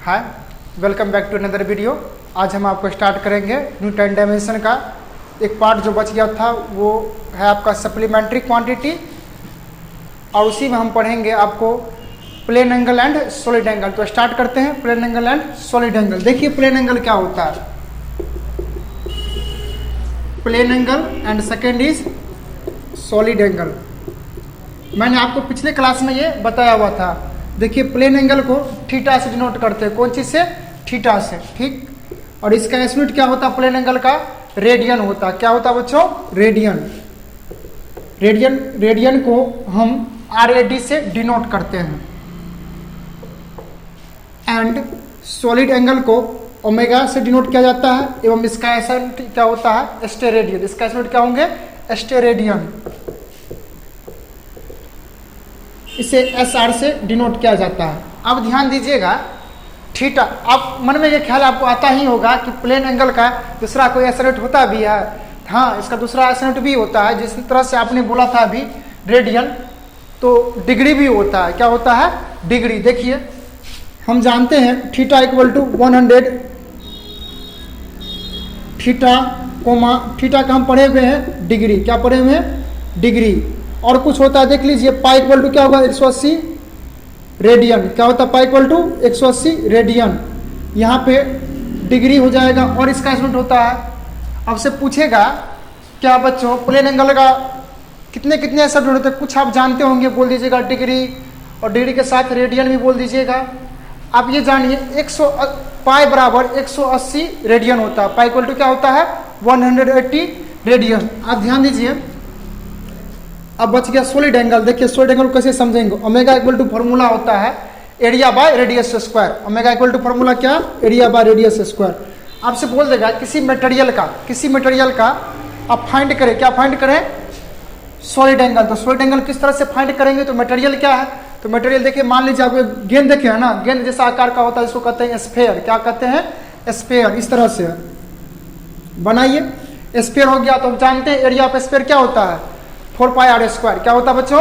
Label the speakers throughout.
Speaker 1: Hi, welcome back to another video. आज हम आपको स्टार्ट करेंगे न्यू 10 डायमेंशन का एक पार्ट जो बच गया था, वो है आपका सप्लीमेंट्री क्वांटिटी, और उसी में हम पढ़ेंगे आपको plane angle and solid angle. तो स्टार्ट करते हैं plane angle and solid angle. देखिए प्लेन एंगल क्या होता है, plane angle and second is solid angle. मैंने आपको पिछले क्लास में ये बताया हुआ था। देखिए प्लेन एंगल को थीटा से डिनोट करते हैं। कौन चीज से? थीटा से, ठीक। और इसका यूनिट क्या होता है प्लेन एंगल का? रेडियन होता है। क्या होता है बच्चों? रेडियन। रेडियन को हम RAD से डिनोट करते हैं। एंड सॉलिड एंगल को ओमेगा से डिनोट किया जाता है, एवं इसका यूनिट क्या होता है? स्टेरेडियन। इसका यूनिट क्या होंगे? स्टेरेडियन। इसे SR से डिनोट किया जाता है। अब ध्यान दीजिएगा, थीटा, आप मन में ये ख्याल आपको आता ही होगा कि प्लेन एंगल का दूसरा कोई एसोनेट होता भी है। हाँ, इसका दूसरा एसोनेट भी होता है। जिस तरह से आपने बोला था अभी रेडियन, तो डिग्री भी होता है। क्या होता है? डिग्री। देखिए हम जानते हैं थीटा इक्वल टू 100, थीटा का हम पढ़े हुए हैं डिग्री। क्या पढ़े हुए हैं? डिग्री। और कुछ होता है, देख लीजिए, पाई इक्वल टू क्या होगा? 180 रेडियन। क्या होता है? Pi equal to 180 radian. यहाँ पे डिग्री हो जाएगा। और इसका यूनिट होता है, आपसे पूछेगा क्या बच्चों प्लेन एंगल का कितने कितने ऐसा होते हैं? कुछ आप जानते होंगे, बोल दीजिएगा डिग्री, और डिग्री के साथ रेडियन भी बोल दीजिएगा। आप ये जानिए पाई बराबर 180 रेडियन होता है। पाई इक्वल टू क्या होता है? 180 रेडियन। आप ध्यान दीजिए। अब बच गया सॉलिड एंगल। देखिए सॉलिड एंगल कैसे समझेंगे? ओमेगा इक्वल टू फॉर्मूला होता है area by radius square. Omega equal to formula क्या? Area by radius square. आपसे बोल देगा किसी मटेरियल का आप फाइंड करें। क्या फाइंड करें? Solid angle. तो सॉलिड एंगल किस तरह से फाइंड करेंगे? तो मटेरियल क्या है? तो मटेरियल देखिए, मान लीजिए आपको गेंद देखे है ना, गेंद जैसा आकार का होता है, इसको कहते हैं स्फेयर। क्या कहते हैं? स्फेयर। इस तरह से बनाइए। स्फेयर हो गया। तो हम जानते हैं एरिया ऑफ स्फेयर क्या होता है? 4 पाई आर स्क्वायर। क्या होता है बच्चों?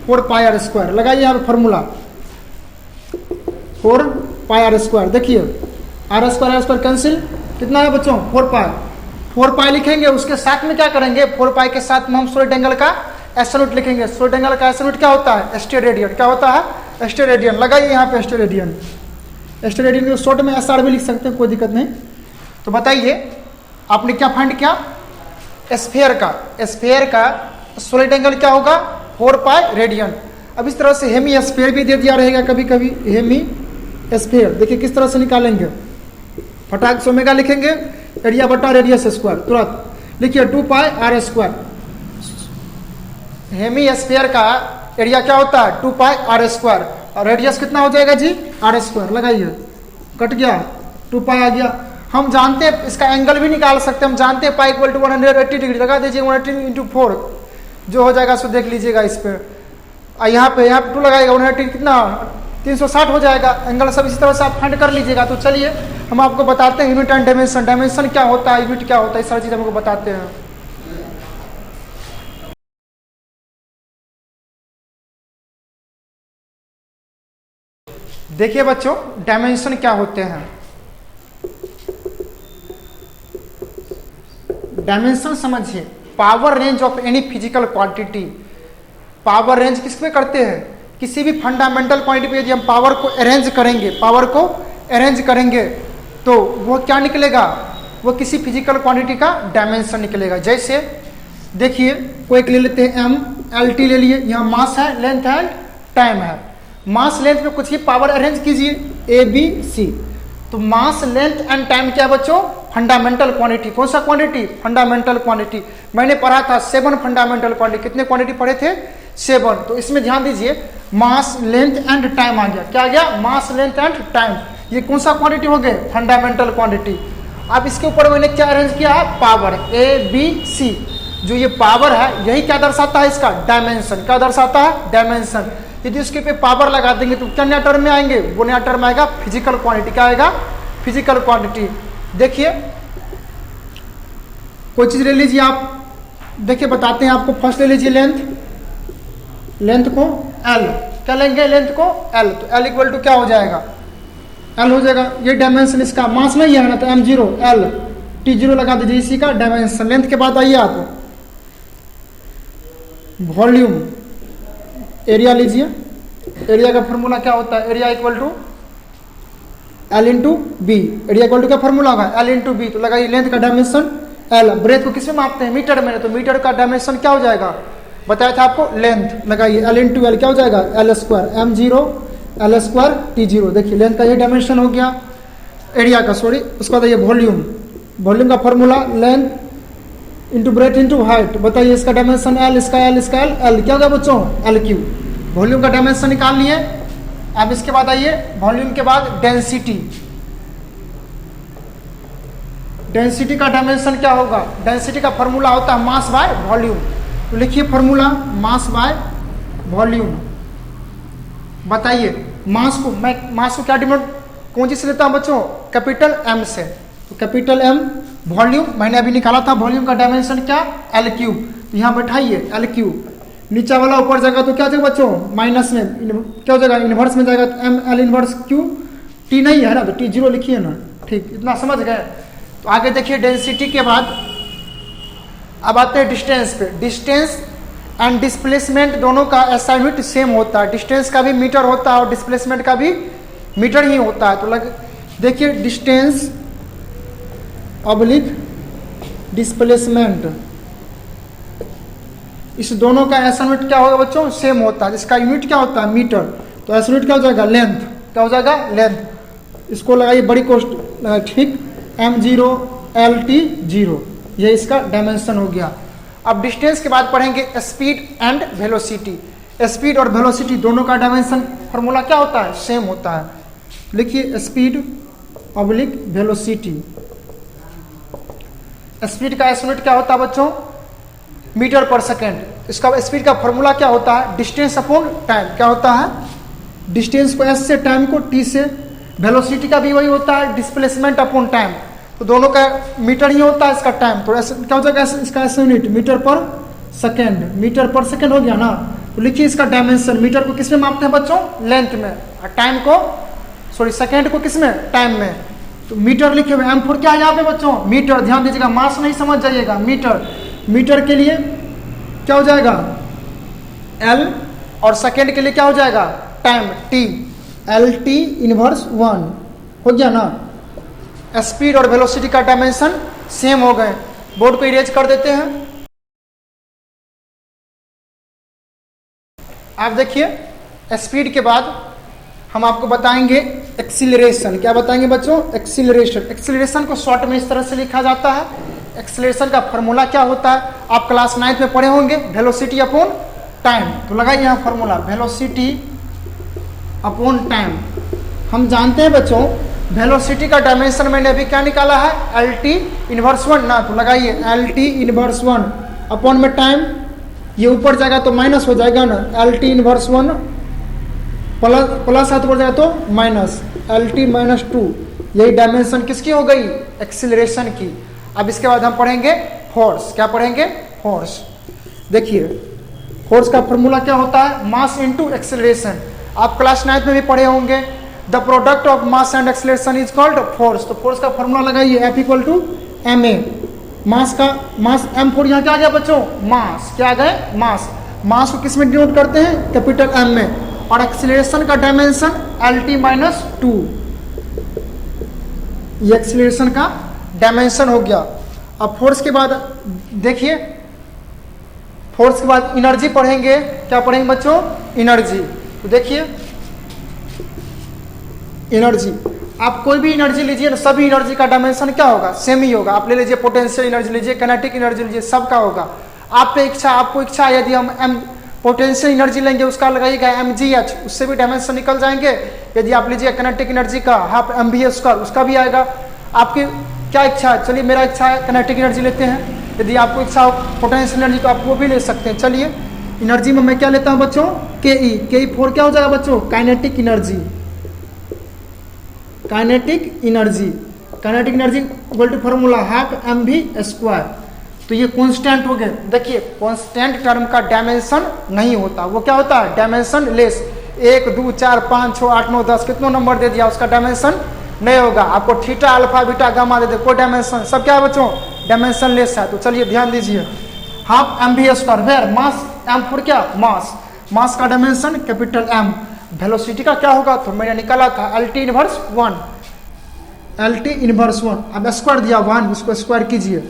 Speaker 1: 4 पाई आर स्क्वायर। लगाइए यहाँ पे फॉर्मूला 4 पाई आर स्क्वायर। देखिए आर स्क्वायर कैंसिल, कितना है बच्चों? 4 पाई लिखेंगे। उसके साथ में क्या करेंगे? 4 पाई के साथ में हम सॉलिड एंगल का एसोनेट लिखेंगे। सॉलिड एंगल का एसोनेट क्या होता है? स्टेरेडियन। क्या होता है? स्टेरेडियन। लगाइए यहाँ पे स्टेरेडियन। स्टेरेडियन को शॉर्ट में SR भी लिख सकते हैं, कोई दिक्कत नहीं। तो बताइए आपने क्या फाइंड किया? स्फेयर का सॉलिड एंगल क्या होगा? 4 पाई रेडियन। अब इस तरह से हेमी स्फेयर भी दे दिया रहेगा कभी कभी। हेमी स्फेयर देखिए किस तरह से निकालेंगे। फटाक से ओमेगा लिखेंगे, एरिया बटा रेडियस स्क्वायर। तुरंत लिखिए 2 पाई आर स्क्वायर। हेमी स्फेयर का एरिया क्या होता है? 2 पाई आर स्क्वायर। और रेडियस कितना हो जाएगा जी? R square. लगाइए, कट गया, 2 पाई आ गया। हम जानते हैं इसका एंगल भी निकाल सकते हैं। हम जानते हैं पाई इक्वल टू 180 डिग्री। लगा दीजिए 180 इंटू 4 जो हो जाएगा, सो देख लीजिएगा इस पे। यहाँ पे 2 लगाएगा, 180 कितना? 360 हो जाएगा। एंगल सब इसी तरह से आप फाइंड कर लीजिएगा। तो चलिए हम आपको बताते हैं यूनिट एंड डायमेंशन। डायमेंशन क्या होता है, यूनिट क्या होता है, इस सारी चीज हमको बताते हैं। देखिए बच्चों डायमेंशन क्या होते हैं। डायमेंशन समझिए, power range of any physical quantity. Power range किस पे करते हैं? किसी भी फंडामेंटल क्वांटिटी पे यदि हम पावर को अरेंज करेंगे तो वो क्या निकलेगा? वो किसी फिजिकल क्वांटिटी का डायमेंशन निकलेगा। जैसे देखिए कोई ले लेते हैं M, LT ले लिए। यहाँ मास है, लेंथ एंड टाइम है। मास लेंथ में कुछ ही पावर अरेंज कीजिए, ABC। तो मास लेंथ एंड टाइम क्या है बच्चों? Fundamental quantity. कौन सा क्वांटिटी? Fundamental quantity. मैंने पढ़ा था 7 फंडामेंटल क्वांटिटी। कितने क्वांटिटी पढ़े थे? 7। तो इसमें ध्यान दीजिए, मास लेंथ एंड टाइम आ गया। क्या आ गया? मास लेंथ एंड टाइम। ये कौन सा क्वांटिटी हो गए? Fundamental quantity. अब इसके ऊपर मैंने क्या अरेंज किया है? Power, ABC। जो ये पावर है यही क्या दर्शाता है? इसका डायमेंशन। क्या दर्शाता है? डायमेंशन। यदि उसके पे पावर लगा देंगे तो क्या नया टर्म में आएंगे? वो नया टर्म आएगा फिजिकल क्वांटिटी। क्या आएगा? Physical quantity. देखिए कोई चीज ले लीजिए आप, देखिए बताते हैं आपको। फर्स्ट ले लीजिए लेंथ को L। क्या लेंगे? लेंथ को L। तो L इक्वल टू क्या हो जाएगा? एल हो जाएगा, ये डायमेंशन इसका मास नहीं है ना, तो m0 एल t0 लगा दीजिए, इसी का डायमेंशन। लेंथ के बाद आइए आप वॉल्यूम, एरिया लीजिए। एरिया का फॉर्मूला क्या होता है, area equal to L into B. Area equal to क्या फॉर्मूला होगा, एल इंटू बी। तो लगाइए लेंथ का डायमेंशन एल। ब्रेथ को किसमें मापते हैं, मीटर में, तो मीटर का डायमेंशन क्या हो जाएगा, बताया था आपको, लेंथ। लगाइए एल इंटू एल क्या हो जाएगा, L square m0 L square t0। देखिए लेंथ का ये डायमेंशन हो गया, एरिया का, सॉरी। उसके बाद ये वॉल्यूम, वॉल्यूम का formula length into breadth into height. बताइए इसका डायमेंशन एल, इसका एल, इसका एल, एल क्या होगा बच्चों, एल क्यू। वॉल्यूम का डायमेंशन निकाल लिए। अब इसके बाद आइए वॉल्यूम के बाद डेंसिटी। डेंसिटी का डायमेंशन क्या होगा, डेंसिटी का फॉर्मूला होता है मास बाय वॉल्यूम। तो लिखिए फॉर्मूला मास बाय वॉल्यूम। बताइए मास को, मैं मास को क्या डिनोट कौन चीज से लेता हूं बच्चों, कैपिटल एम से। तो कैपिटल एम, वॉल्यूम मैंने अभी निकाला था, वॉल्यूम का डायमेंशन क्या, एल क्यूब। तो यहाँ बैठाइए एल क्यूब, नीचा वाला ऊपर जाएगा तो क्या जाएगा बच्चों, माइनस में, क्या हो जाएगा, इनवर्स में जाएगा, तो M L inverse Q. T नहीं है ना, तो t0 लिखिए ना, ठीक, इतना समझ गए। तो आगे देखिए डेंसिटी के बाद अब आते हैं डिस्टेंस पे। डिस्टेंस एंड डिस्प्लेसमेंट दोनों का SI यूनिट सेम होता है। डिस्टेंस का भी मीटर होता है और डिस्प्लेसमेंट का भी मीटर ही होता है। तो देखिए डिस्टेंस ऑब्लिक डिस्प्लेसमेंट, इस दोनों का SI यूनिट क्या होगा बच्चों, सेम होता है। इसका यूनिट क्या होता है, मीटर। तो SI यूनिट क्या हो जाएगा, लेंथ। क्या हो जाएगा, लेंथ। इसको लगाइए बड़ी कोष्ट, ठीक, m0 LT0, ये इसका डायमेंशन हो गया। अब डिस्टेंस के बाद पढ़ेंगे स्पीड एंड वेलोसिटी। स्पीड और वेलोसिटी दोनों का डायमेंशन फॉर्मूला क्या होता है, सेम होता है। लिखिए स्पीड ऑब्लिक वेलोसिटी। स्पीड का SI यूनिट क्या होता है बच्चों, मीटर पर सेकेंड। इसका स्पीड का फॉर्मूला क्या होता है, डिस्टेंस अपॉन टाइम। क्या होता है, डिस्टेंस को S से, टाइम को T से। वेलोसिटी का भी वही होता है, डिस्प्लेसमेंट अपॉन टाइम। तो दोनों का मीटर ही होता है, इसका टाइम। तो क्या हो जाएगा इसका SI यूनिट, मीटर पर सेकेंड। मीटर पर सेकेंड हो गया ना। तो लिखिए इसका डायमेंशन, मीटर को किसमें मापते हैं बच्चों, लेंथ में, और टाइम को, सॉरी सेकेंड को किसमें, टाइम में। तो मीटर लिखे हुए, M4 क्या है यहाँ पे बच्चों, मीटर। ध्यान दीजिएगा, मास नहीं समझ जाइएगा, मीटर। मीटर के लिए क्या हो जाएगा, L, और सेकेंड के लिए क्या हो जाएगा, टाइम, T। LT इनवर्स 1 हो गया ना। स्पीड और वेलोसिटी का डायमेंशन सेम हो गए। बोर्ड को इरेज कर देते हैं। आप देखिए स्पीड के बाद हम आपको बताएंगे एक्सीलरेशन। क्या बताएंगे बच्चों, एक्सीलरेशन। एक्सीलरेशन को शॉर्ट में इस तरह से लिखा जाता है। एक्सीलरेशन का फॉर्मूला क्या होता है, आप क्लास 9 में पढ़े होंगे, वेलोसिटी अपॉन टाइम। तो लगाइए यहाँ फॉर्मूला, वेलोसिटी अपॉन टाइम। हम जानते हैं बच्चों वेलोसिटी का डायमेंशन मैंने अभी क्या निकाला है, LT इनवर्स 1 ना। तो लगाइए LT इनवर्स 1 अपॉन में टाइम, ये ऊपर जाएगा तो माइनस हो जाएगा ना, LT इनवर्स 1 प्लस हाथ ऊपर जाएगा तो माइनस, LT माइनस 2। यही डायमेंशन किसकी हो गई, एक्सीलरेशन की। अब इसके बाद हम पढ़ेंगे फोर्स। क्या पढ़ेंगे, फोर्स। देखिए फोर्स का फॉर्मूला क्या होता है, मास इनटू एक्सीलरेशन। आप क्लास 9 में भी पढ़े होंगे, the product of mass and acceleration is called force. तो फोर्स का फॉर्मूला लगाइए, F इक्वल टू ma। मास का, मास M4 यहाँ क्या आ गया बच्चों, मास। क्या आ गए, मास। मास को किस में डिनोट करते हैं, कैपिटल M में। और एक्सीलरेशन का डायमेंशन LT माइनस 2, ये एक्सीलरेशन का डायमेंशन हो गया। अब फोर्स के बाद देखिए, फोर्स के बाद एनर्जी पढ़ेंगे। क्या पढ़ेंगे बच्चों, एनर्जी। तो देखिए एनर्जी, आप कोई भी एनर्जी लीजिए, सभी एनर्जी का डायमेंशन क्या होगा, सेम ही होगा। आप ले लीजिए पोटेंशियल एनर्जी लीजिए, काइनेटिक एनर्जी लीजिए, सबका होगा। आप पे इच्छा, आपको इच्छा, यदि हम पोटेंशियल एनर्जी लेंगे उसका लगाइएगा mgh, उससे भी डायमेंशन निकल जाएंगे। यदि आप लीजिए काइनेटिक एनर्जी का हाफ mvh उसका भी आएगा। आपकी क्या इच्छा है, चलिए मेरा इच्छा है काइनेटिक एनर्जी लेते हैं। यदि आपको इच्छा हो पोटेंशियल एनर्जी तो आप वो भी ले सकते हैं। चलिए एनर्जी में मैं क्या लेता हूं बच्चों, ke4 क्या हो जाएगा बच्चों, kinetic energy. Kinetic energy, kinetic energy equal to formula half mv²। तो ये कांस्टेंट हो गए। देखिए कांस्टेंट टर्म का डायमेंशन नहीं होता, वो क्या होता है, डायमेंशन लेस। 1 2 4 5 6 8 9 10 कितनों नंबर दे दिया, उसका डायमेंशन नहीं होगा। आपको थीटा अल्फा बीटा गामा दे दे, कोई डायमेंशन, सब क्या है बच्चों, डायमेंशन लेस है। तो चलिए ध्यान दीजिए, half M V square where mass M for क्या, मास, मास का डायमेंशन कैपिटल एम, वेलोसिटी का क्या होगा, तो मैंने निकाला था L T inverse 1, L T inverse 1। अब स्क्वायर दिया 1, इसको स्क्वायर कीजिए,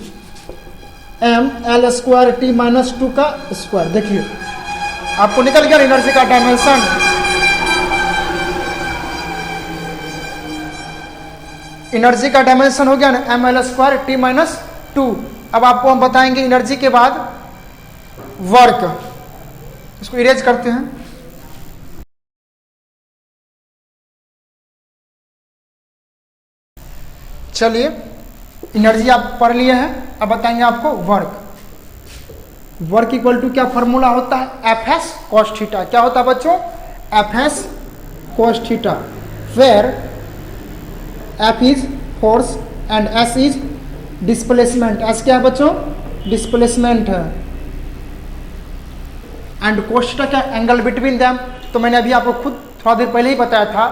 Speaker 1: M L square T minus 2 का स्क्वायर। देखिए आपको निकल गया एनर्जी का डायमेंशन। एनर्जी का डायमेंशन हो गया ना M L square T minus 2। अब आपको हम बताएंगे एनर्जी के बाद वर्क, इसको इरेज करते हैं। चलिए एनर्जी आप पढ़ लिए हैं, अब बताएंगे आपको वर्क। वर्क इक्वल टू क्या फॉर्मूला होता है, एफ एस कॉस थीटा। क्या होता है बच्चों, F S cos theta, where F is force and S is displacement. S क्या है बच्चों, डिस्प्लेसमेंट है, एंड कॉस थीटा क्या, एंगल बिटवीन देम। तो मैंने अभी आपको खुद थोड़ा देर पहले ही बताया था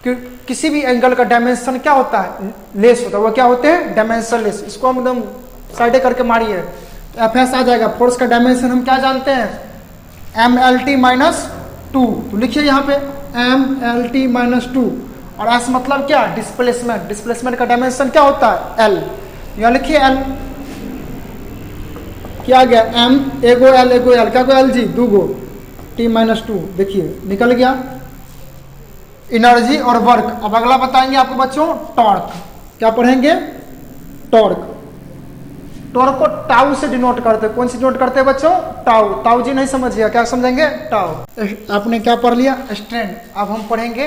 Speaker 1: कि किसी भी एंगल का डायमेंशन क्या होता है, लेस होता है, वो क्या होते हैं, डायमेंशन लेस। इसको हम एकदम साइडे करके मारिए, एफ एस आ जाएगा। फोर्स का डायमेंशन हम क्या जानते हैं, एम एल टी माइनस 2। तो लिखिए यहाँ पे एम एल टी माइनस 2, और एस मतलब क्या, डिस्प्लेसमेंट। डिस्प्लेसमेंट का डायमेंशन क्या होता है, एल। यहाँ लिखिए एल क्या आ गया, एम एगो एल क्या गो एल जी, 2 गो, टी माइनस 2। देखिए निकल गया एनर्जी और वर्क। अब अगला बताएंगे आपको बच्चों टॉर्क। क्या पढ़ेंगे, टॉर्क। टॉर्क को टाउ से डिनोट करते हैं, कौन सी डिनोट करते हैं बच्चों, टाउ। टाउ जी नहीं समझिए, क्या समझेंगे, टाउ। आपने क्या पढ़ लिया, स्ट्रेन। अब हम पढ़ेंगे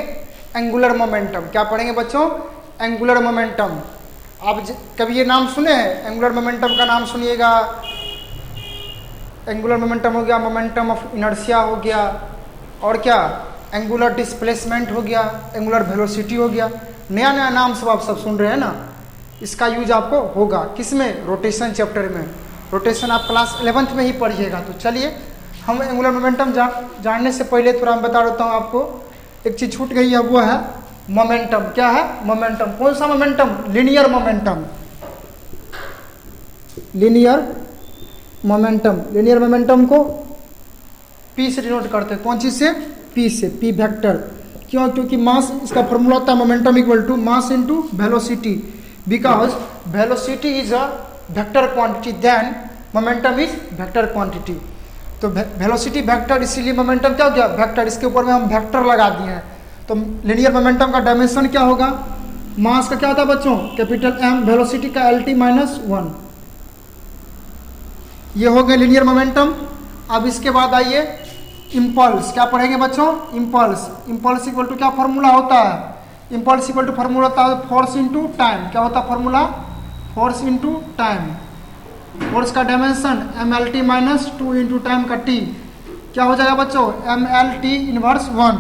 Speaker 1: एंगुलर मोमेंटम। क्या पढ़ेंगे बच्चों, एंगुलर मोमेंटम। आप कभी ये नाम सुने हैं, एंगुलर मोमेंटम का नाम सुनिएगा। एंगुलर मोमेंटम हो गया, मोमेंटम ऑफ इनर्शिया हो गया, और क्या, एंगुलर डिस्प्लेसमेंट हो गया, एंगुलर वेलोसिटी हो गया। नया नया नाम सब आप सब सुन रहे हैं ना, इसका यूज आपको होगा किसमें, रोटेशन चैप्टर में। रोटेशन आप क्लास 11th में ही पढ़िएगा। तो चलिए हम एंगुलर मोमेंटम जानने से पहले थोड़ा मैं बता देता हूँ आपको, एक चीज छूट गई है, वो है मोमेंटम। क्या है, मोमेंटम। कौन सा momentum, linear momentum. Linear momentum, linear momentum को पी से डिनोट करते हैं, कौन चीज से, पी से, पी वेक्टर। क्यों, क्योंकि मास, इसका फॉर्मूला होता है momentum equal to mass into velocity, because velocity is a vector quantity, then momentum is vector quantity. तो वेलोसिटी वेक्टर, इसीलिए मोमेंटम क्या हो गया, वेक्टर। इसके ऊपर में हम वेक्टर लगा दिए हैं। तो लीनियर मोमेंटम का डायमेंशन क्या होगा, मास का क्या होता है बच्चों, कैपिटल एम, वेलोसिटी का एल टी माइनस 1। ये हो गए लीनियर मोमेंटम। अब इसके बाद आइए इम्पल्स। क्या पढ़ेंगे बच्चों, इम्पल्स। इम्पल्स इक्वल टू क्या फॉर्मूला होता है, इम्पल्स इक्वल टू फॉर्मूला होता है फोर्स इनटू टाइम। क्या होता है formula, force into time. Force का dimension M L T minus 2 into time का टी। क्या हो जाएगा बच्चों, एम एल टी इनवर्स 1।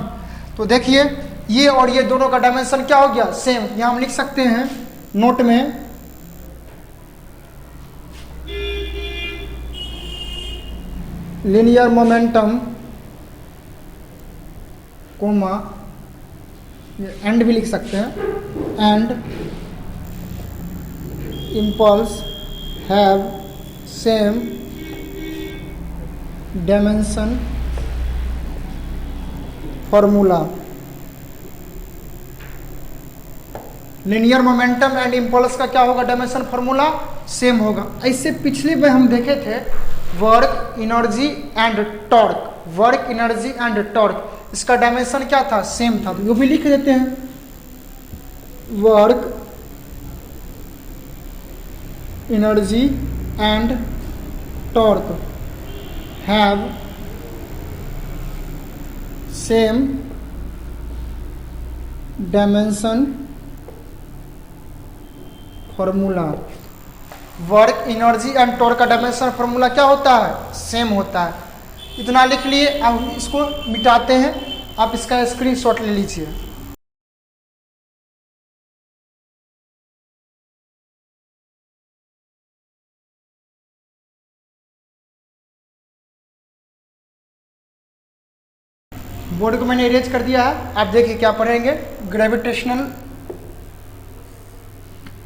Speaker 1: तो देखिए ये और ये दोनों का डायमेंशन क्या हो गया, सेम। यहाँ हम लिख सकते हैं नोट में, लीनियर मोमेंटम कोमा, एंड भी लिख सकते हैं, and impulse have same dimension formula. Linear momentum and impulse का क्या होगा, डायमेंशन फॉर्मूला सेम होगा। ऐसे पिछले में हम देखे थे work, energy and torque. Work, energy and torque, इसका डायमेंशन क्या था, सेम था। तो ये भी लिख देते हैं, work, energy and torque have same dimension formula. Work, energy and torque का डायमेंशन फॉर्मूला क्या होता है, सेम होता है। इतना लिख लिए। अब इसको मिटाते हैं, आप इसका स्क्रीनशॉट ले लीजिए। बोर्ड को मैंने इरेज कर दिया है। आप देखिए क्या पढ़ेंगे, ग्रेविटेशनल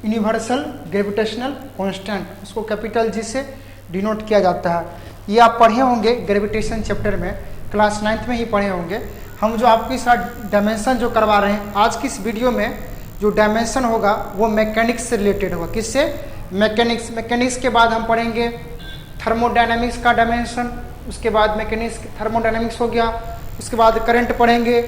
Speaker 1: यूनिवर्सल ग्रेविटेशनल कांस्टेंट, उसको कैपिटल जी से डिनोट किया जाता है। ये आप पढ़े होंगे ग्रेविटेशन चैप्टर में, क्लास 9th में ही पढ़े होंगे। हम जो आपके साथ डायमेंशन जो करवा रहे हैं आज की इस वीडियो में, जो डायमेंशन होगा वो मैकेनिक्स से रिलेटेड होगा। किससे? मैकेनिक्स। मैकेनिक्स के बाद हम पढ़ेंगे थर्मोडायनामिक्स का डायमेंशन, उसके बाद मैकेनिक्स थर्मोडायनामिक्स हो गया, उसके बाद करंट पढ़ेंगे,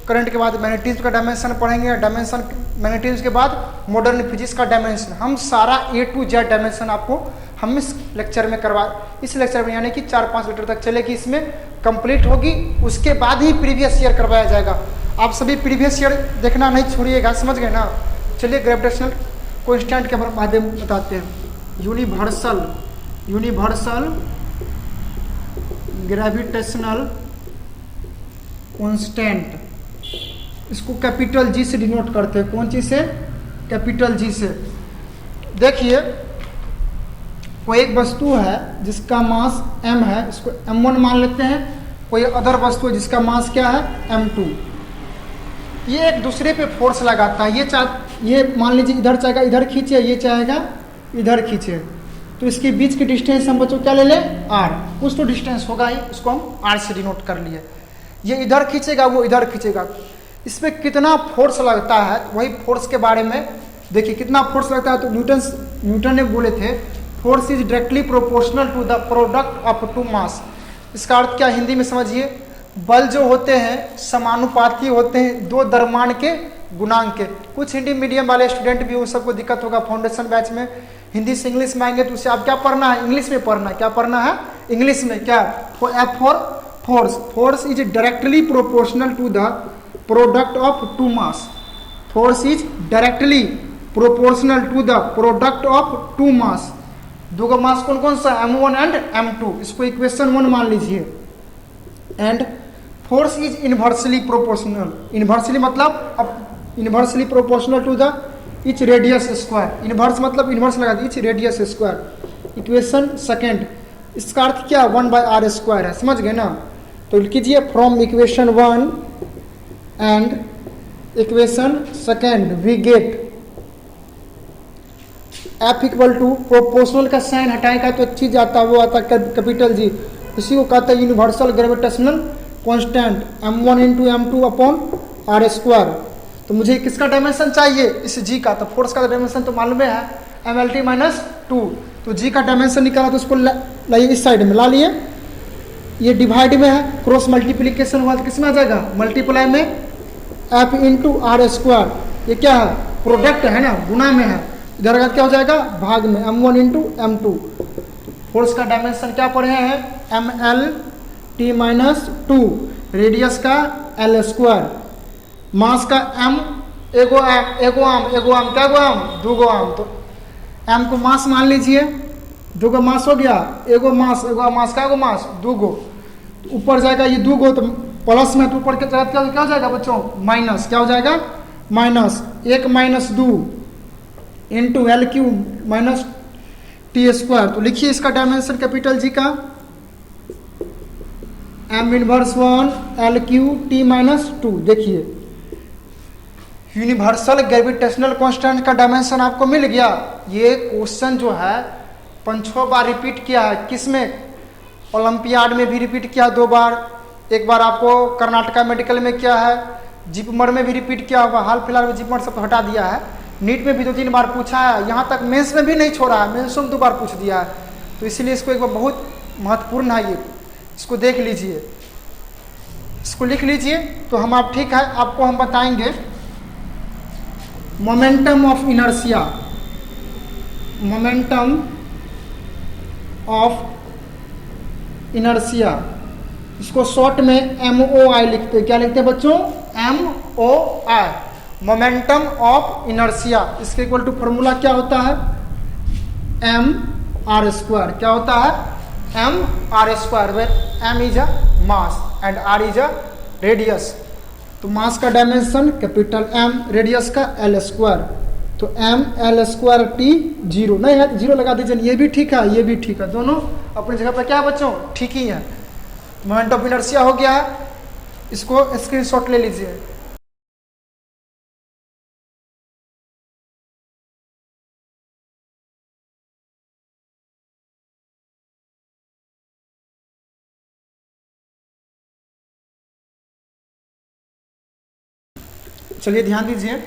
Speaker 1: करंट के बाद मैग्नेटिज्म का डायमेंशन पढ़ेंगे, डायमेंशन मैग्नेटिज्म के बाद मॉडर्न फिजिक्स का डायमेंशन। हम सारा A to Z डायमेंशन आपको हम इस लेक्चर में इस लेक्चर में यानी कि 4-5 मीटर तक चलेगी, इसमें कंप्लीट होगी। उसके बाद ही प्रीवियस ईयर करवाया जाएगा। आप सभी प्रीवियस ईयर देखना नहीं छोड़िएगा, समझ गए ना। चलिए ग्रेविटेशनल कांस्टेंट के बारे में बताते हैं। यूनिवर्सल ग्रेविटेशनल कांस्टेंट, इसको कैपिटल जी से डिनोट करते हैं। कौन चीज से? कैपिटल जी से। देखिए कोई एक वस्तु है जिसका मास m है, इसको m1 मान लेते हैं। कोई अदर वस्तु है जिसका मास क्या है? m2। ये एक दूसरे पे फोर्स लगाता है। ये मान लीजिए इधर चाहेगा इधर खींचे, ये चाहेगा इधर खींचे, तो इसके बीच की डिस्टेंस हम बच्चों क्या ले लें? r। कुछ तो डिस्टेंस होगा ही, उसको हम r से डिनोट कर लिए। ये इधर खींचेगा, वो इधर खींचेगा, इसमें कितना फोर्स लगता है वही फोर्स के बारे में देखिए। कितना फोर्स लगता है तो न्यूटन ने बोले थे force is directly proportional to the product of two mass. इसका अर्थ क्या हिंदी में समझिए, बल जो होते हैं समानुपाती होते हैं दो द्रव्यमान के गुणांक के। कुछ हिंदी मीडियम वाले स्टूडेंट भी उन सबको दिक्कत होगा फाउंडेशन बैच में, हिंदी से इंग्लिश में आएंगे तो उसे आप क्या पढ़ना है? इंग्लिश में पढ़ना है। क्या पढ़ना है? इंग्लिश में। क्या? F for force. Force is directly proportional to the product of two mass. Force is directly proportional to the product of two mass. दो का मास कौन कौन सा? m1 and m2। इसको इक्वेशन 1 मान लीजिए। And force is inversely proportional. Inversely मतलब अब inversely proportional to the each radius square. Inverse मतलब इनवर्स लगा दी, each radius square. Equation second, इसका अर्थ क्या? 1/r स्क्वायर है। समझ गए ना। तो कीजिए from equation 1 and equation second we get F equal to proportional का साइन हटाएगा तो अच्छी जाता है, वो आता है कैपिटल जी। इसी को कहता है universal gravitational constant m1 into m2 upon r square. तो मुझे किसका डायमेंशन चाहिए? इस g का। तो फोर्स का डायमेंशन तो मालूम है mLT-2। तो g का डायमेंशन निकाला तो उसको लाइए इस साइड में ला लिए। ये डिवाइड में है, क्रॉस मल्टीप्लीकेशन हुआ तो किस में आ जाएगा? मल्टीप्लाई में F इंटू r स्क्वायर। ये क्या है? प्रोडक्ट है ना, गुना में है। इधर का क्या हो जाएगा? भाग में m1 इंटू m2। फोर्स का डायमेंशन क्या पढ़े हैं? mLT-2, रेडियस का l स्क्वायर, मास का m, एगो आम क्या गो आम? 2 गो आम। तो m को मास मान लीजिए, 2 गो मास हो गया, एगो मास क्या गो मास? 2 गो। ऊपर जाएगा ये 2 गो तो प्लस में, तो ऊपर के जगह क्या हो जाएगा बच्चों? माइनस। क्या हो जाएगा? Minus 1 minus 2 into L³ minus T square. तो लिखिए इसका डायमेंशन कैपिटल जी का m−1 L³ T-2। देखिए यूनिवर्सल ग्रेविटेशनल कांस्टेंट का डायमेंशन आपको मिल गया। ये क्वेश्चन जो है 5-6 बार रिपीट किया है। किसमें? ओलंपियाड में भी रिपीट किया 2 बार, एक बार आपको कर्नाटका मेडिकल में किया है, जिपमर में भी रिपीट किया होगा। हाल फिलहाल में जिपमर सब हटा दिया है। नीट में भी 2-3 बार पूछा है, यहाँ तक मेंस में भी नहीं छोड़ा है, मेंस में 2 बार पूछ दिया है। तो इसीलिए इसको एक बार बहुत महत्वपूर्ण है ये, इसको देख लीजिए, इसको लिख लीजिए। तो हम आप ठीक है, आपको हम बताएंगे momentum of inertia. Momentum of inertia, इसको शॉर्ट में MOI लिखते हैं। क्या लिखते हैं बच्चों? MOI, momentum of inertia. इसके इक्वल टू फॉर्मूला क्या होता है? mr²। क्या होता है? mr², where m is a mass and r is a radius. तो मास का डायमेंशन कैपिटल M, रेडियस का L²। तो mL²T 0 नहीं है, 0 लगा दीजिए। ये भी ठीक है, ये भी ठीक है, दोनों अपनी जगह पर क्या है बच्चों? ठीक ही है। मोमेंट ऑफ इनर्शिया हो गया है। इसको स्क्रीनशॉट ले लीजिए। चलिए ध्यान दीजिए,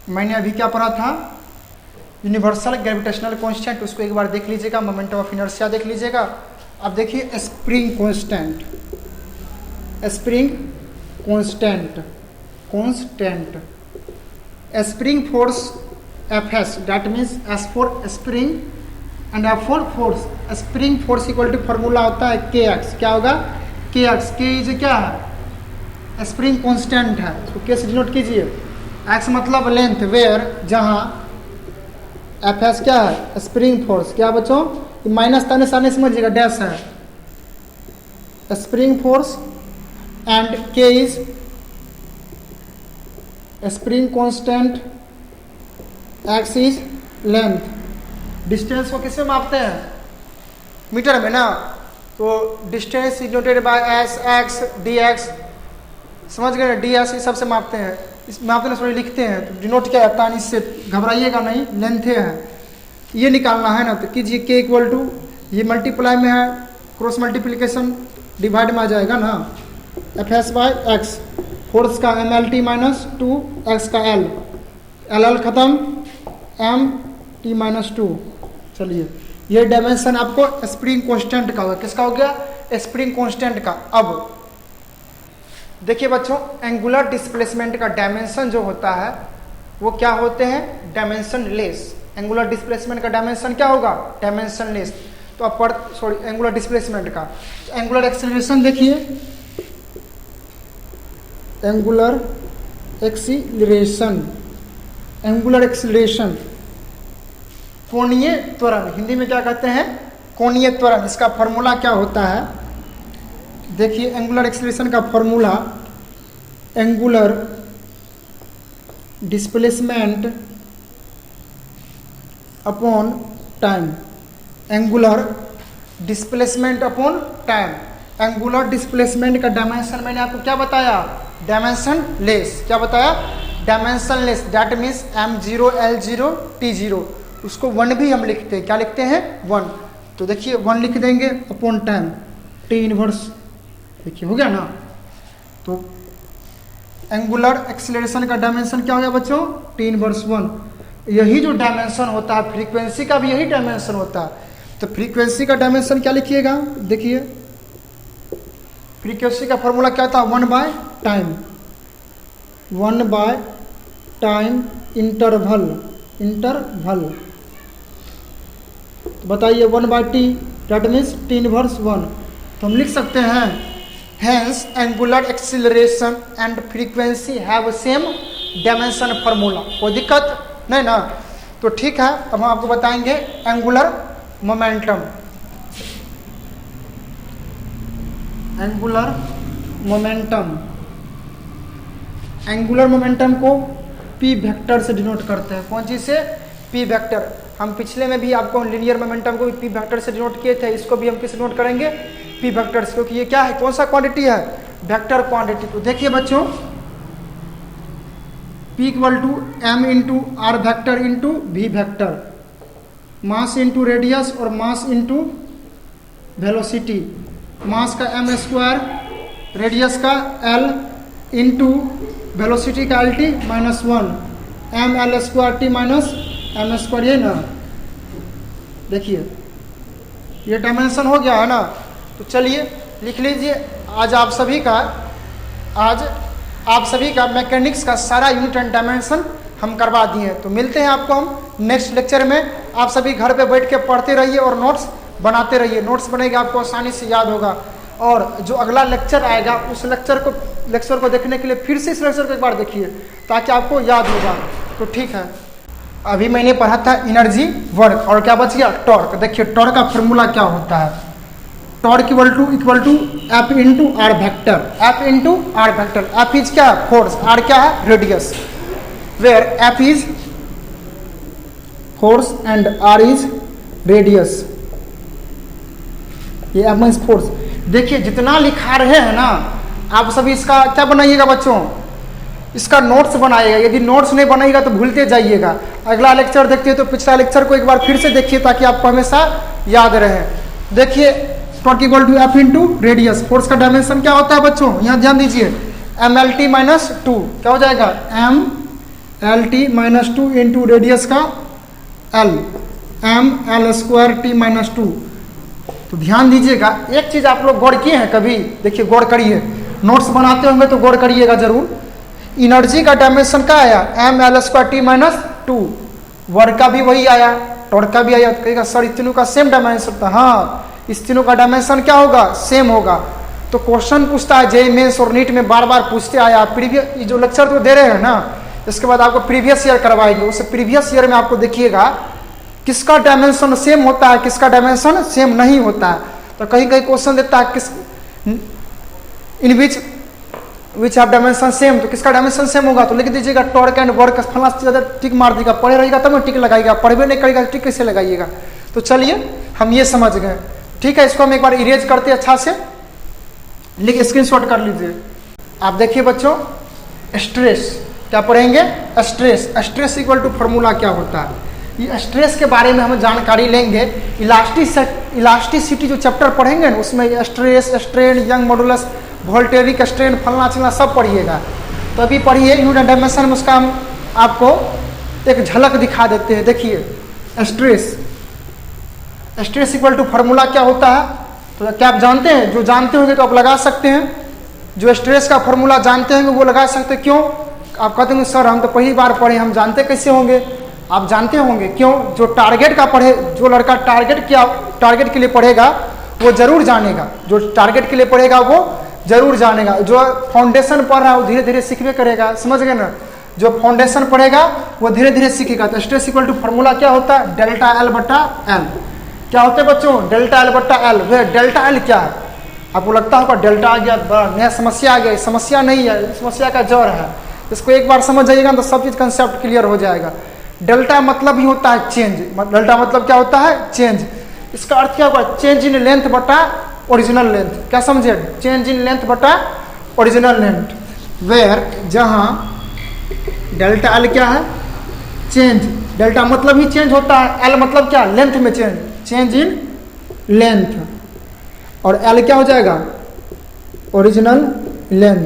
Speaker 1: मैंने अभी क्या पढ़ा था, यूनिवर्सल ग्रेविटेशनल कांस्टेंट, उसको एक बार देख लीजिएगा। मोमेंटम ऑफ इनर्शिया देख लीजिएगा। अब देखिए spring constant, spring constant, constant spring force Fs, that means S for spring and F for force. Spring force equal to formula होता है kx, क्या होगा kx, के इज क्या है, स्प्रिंग कांस्टेंट है, उसको के से डिनोट कीजिए। x मतलब लेंथ, वेयर जहां Fs क्या है, स्प्रिंग फोर्स, क्या बच्चों, माइनस ताने साने समझिएगा, डैश है spring force, and k is spring constant, x is length. Distance को किसमें मापते हैं, मीटर में ना, तो distance is noted by S x D x, समझ गए, डी एस ये सबसे मापते हैं, इस मापते हैं, लिखते हैं, तो डिनोट क्या होता है, इससे घबराइएगा नहीं, लेंथ है, ये निकालना है ना, तो कीजिए के इक्वल टू, ये मल्टीप्लाई में है, क्रॉस मल्टीप्लिकेशन डिवाइड में आ जाएगा ना, F S by X, force का M L T minus two, X का एल, एल एल खत्म, एम टी माइनस टू। चलिए ये डायमेंशन आपको स्प्रिंग कांस्टेंट का होगा, किसका हो गया, स्प्रिंग कांस्टेंट का। अब देखिए बच्चों, एंगुलर डिस्प्लेसमेंट का डायमेंशन जो होता है वो क्या होते हैं, डायमेंशन लेस। एंगुलर डिस्प्लेसमेंट का डायमेंशन क्या होगा, डायमेंशन लेस। तो अब एंगुलर डिस्प्लेसमेंट का, एंगुलर एक्सीलरेशन देखिए, एंगुलर एक्सीलरेशन, एंगुलर एक्सीलरेशन कोणीय त्वरण, हिंदी में क्या कहते हैं, कोणीय त्वरण। इसका फॉर्मूला क्या होता है, देखिए एंगुलर एक्सीलरेशन का formula, angular displacement upon time, angular displacement upon time. Angular displacement का डायमेंशन मैंने आपको क्या बताया, डायमेंशन लेस, क्या बताया, dimension less, that means m0 l0 t0, उसको 1 भी हम लिखते हैं, क्या लिखते हैं, 1। तो देखिए 1 लिख देंगे अपॉन टाइम, टी इनवर्स, देखिए हो गया ना। तो एंगुलर एक्सीलरेशन का डायमेंशन क्या हो गया बच्चों, टी इनवर्स 1। यही जो डायमेंशन होता है फ्रीक्वेंसी का भी यही डायमेंशन होता है। तो फ्रीक्वेंसी का डायमेंशन क्या लिखिएगा, देखिए फ्रीक्वेंसी का फॉर्मूला क्या था, 1 by time, 1 by time interval, interval. तो बताइए 1 by T, that means T inverse 1। तो हम लिख सकते हैं, hence angular acceleration and frequency have same dimension formula. कोई दिक्कत नहीं ना, तो ठीक है। अब हम आपको बताएंगे angular momentum, angular momentum, angular momentum को पी वेक्टर से डिनोट करते हैं। कौन चीज से, पी वेक्टर। हम पिछले में भी आपको लीनियर मोमेंटम को भी पी वेक्टर से डिनोट किए थे, इसको भी हम किस नोट करेंगे, पी वेक्टर से, क्योंकि ये क्या है, कौन सा क्वांटिटी है, वेक्टर क्वांटिटी। तो देखिए बच्चों, P equal to M into R vector into V vector, mass into radius और मास इंटू वेलोसिटी। मास का m स्क्वायर, रेडियस का l इंटू वेलोसिटी का L T minus 1, M L square T minus M square, ये ना। देखिए ये dimension हो गया है ना। तो चलिए लिख लीजिए, आज आप सभी का मैकेनिक्स का सारा यूनिट एंड डायमेंशन हम करवा दिए हैं। तो मिलते हैं आपको हम नेक्स्ट लेक्चर में। आप सभी घर पे बैठ के पढ़ते रहिए और नोट्स बनाते रहिए, नोट्स बनेगा आपको आसानी से याद होगा। और जो अगला लेक्चर आएगा उस लेक्चर को देखने के लिए फिर से इस लेक्चर को एक बार देखिए ताकि आपको याद होगा। तो ठीक है, अभी मैंने पढ़ा था एनर्जी, वर्क, और क्या बच गया, टॉर्क। देखिए टॉर्क का फॉर्मूला क्या होता है, torque equal to F into R vector, F into R vector. F is क्या, फोर्स, आर क्या है, radius, where F is force and R is radius. ये एफ मींस फोर्स। देखिए जितना लिखा रहे हैं ना आप सभी इसका क्या बनाइएगा बच्चों, इसका नोट्स बनाइएगा। यदि नोट्स नहीं बनाइएगा तो भूलते जाइएगा। अगला लेक्चर देखते हैं तो पिछला लेक्चर को एक बार फिर से देखिए ताकि आपको हमेशा याद रहे। देखिए torque equal to F into radius. Force का डायमेंशन क्या होता है बच्चों, यहाँ ध्यान दीजिए, M L T minus two क्या हो जाएगा, M L T minus two into radius का L, M L square T minus two. तो ध्यान दीजिएगा, एक चीज आप लोग गौर किए हैं कभी, देखिए गौर करिए, नोट्स बनाते होंगे तो गौर करिएगा जरूर। एनर्जी का डायमेंशन क्या आया, M L square T minus two. Work का भी वही आया, टॉर्क का भी आया। कहेगा सर इन तीनों का सेम डायमेंशन था, हाँ इस तीनों का डायमेंशन क्या होगा, सेम होगा। तो क्वेश्चन पूछता है जेईई मेंस और नीट में बार बार पूछते आया। प्रीवियस जो लेक्चर तो दे रहे हैं ना, इसके बाद आपको प्रीवियस ईयर करवाएंगे। उस प्रीवियस ईयर में आपको देखिएगा किसका डायमेंशन सेम होता है, किसका डायमेंशन सेम नहीं होता है। तो कहीं कहीं क्वेश्चन देता है किस इन विच ऑफ डायमेंशन सेम, तो किसका डायमेंशन सेम होगा, तो लिख दीजिएगा टॉर्क एंड वर्क फला से टिक मार देगा। पढ़े रहेगा तब टिक लगाएगा, पढ़वे नहीं करेगा टिक कैसे लगाइएगा। तो चलिए हम ये समझ गए, ठीक है। इसको हम एक बार इरेज करते अच्छा से, लिख स्क्रीनशॉट कर लीजिए। आप देखिए बच्चों, स्ट्रेस क्या पढ़ेंगे, stress. Stress equal to formula क्या होता है, ये स्ट्रेस के बारे में हम जानकारी लेंगे। इलास्टिसिटी जो चैप्टर पढ़ेंगे ना, उसमें stress, strain, Young modulus, volumetric strain, फलना चिलना सब पढ़िएगा। तो अभी पढ़िए यूनिट डायमेंशन में, उसका हम आपको एक झलक दिखा देते हैं। देखिए stress, stress equal to formula क्या होता है, तो क्या आप जानते हैं, जो जानते होंगे तो आप लगा सकते हैं। जो स्ट्रेस का फॉर्मूला जानते होंगे वो लगा सकते हैं। क्यों, आप कहते होंगे सर हम तो पहली बार पढ़े, हम जानते कैसे होंगे। आप जानते होंगे, क्यों, जो टारगेट का पढ़े, जो लड़का टारगेट के लिए पढ़ेगा वो जरूर जानेगा। जो टारगेट के लिए पढ़ेगा वो जरूर जानेगा। जो फाउंडेशन पढ़ रहा है वो धीरे धीरे सीखने करेगा, समझ गए ना। जो फाउंडेशन पढ़ेगा वो धीरे धीरे सीखेगा। तो स्ट्रेस इक्वल टू फॉर्मूला क्या होता है, डेल्टा एल बटा एल। क्या होते हैं बच्चों, डेल्टा एल बटा एल। वे डेल्टा एल क्या है, आपको लगता होगा डेल्टा आ गया, बड़ा नया समस्या आ गया। समस्या नहीं है, समस्या का जड़ है। इसको एक बार समझ जाइएगा तो सब चीज कंसेप्ट क्लियर हो जाएगा। डेल्टा मतलब ही होता है चेंज। डेल्टा मतलब क्या होता है, चेंज। इसका अर्थ क्या होगा, चेंज इन लेंथ बटा ओरिजिनल लेंथ। क्या समझे, चेंज इन लेंथ बटा ओरिजिनल लेंथ। वेयर जहां डेल्टा एल क्या है, चेंज। डेल्टा मतलब ही चेंज होता है, एल मतलब क्या, लेंथ में चेंज, चेंज इन लेंथ। और एल क्या हो जाएगा, ओरिजिनल लेंथ।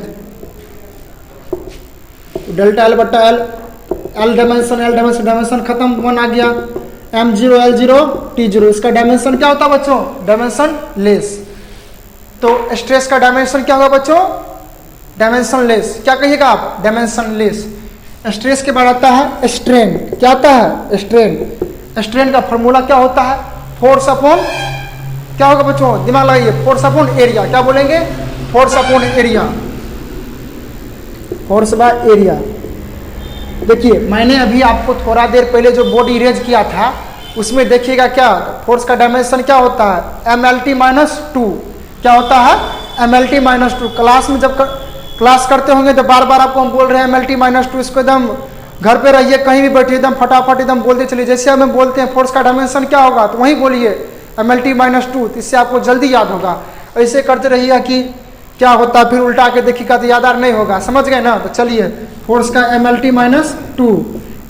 Speaker 1: डेल्टा एल बटा एल, एल डायमेंशन खत्म, वन आ गया, M zero L zero T zero. इसका डायमेंशन क्या होता है बच्चों, डायमेंशन लेस। तो स्ट्रेस का डायमेंशन क्या होगा बच्चों, डायमेंशन लेस। क्या कहिएगा आप, डायमेंशन लेस। स्ट्रेस के बाद आता है स्ट्रेन। क्या आता है, स्ट्रेन। स्ट्रेन का फॉर्मूला क्या होता है, फोर्स अपॉन क्या होगा बच्चों, दिमाग लगाइए, फोर्स अपॉन एरिया। क्या बोलेंगे, force upon area, force by area. देखिए मैंने अभी आपको थोड़ा देर पहले जो बोर्ड इरेज किया था उसमें देखिएगा क्या, फोर्स का डायमेंशन क्या होता है, M L T minus two. क्या होता है, M L T minus two. Class में जब क्लास करते होंगे तो बार बार आपको हम बोल रहे हैं M L T minus two. इसको एकदम घर पे रहिए, कहीं भी बैठिए, एकदम फटाफट एकदम बोलते चलिए। जैसे हमें बोलते हैं फोर्स का डायमेंशन क्या होगा, तो वहीं बोलिए M L T minus two, इससे आपको जल्दी याद होगा। ऐसे करते रहिएगा कि क्या होता है, फिर उल्टा के देखिएगा तो याद नहीं होगा, समझ गए ना। तो चलिए, फोर्स का M L T minus two,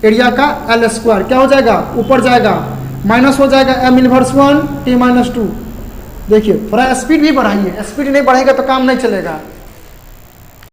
Speaker 1: area का एल स्क्वायर क्या हो जाएगा, ऊपर जाएगा, माइनस हो जाएगा M inverse one T minus two. देखिए थोड़ा स्पीड भी बढ़ाइए, स्पीड नहीं बढ़ेगा तो काम नहीं चलेगा।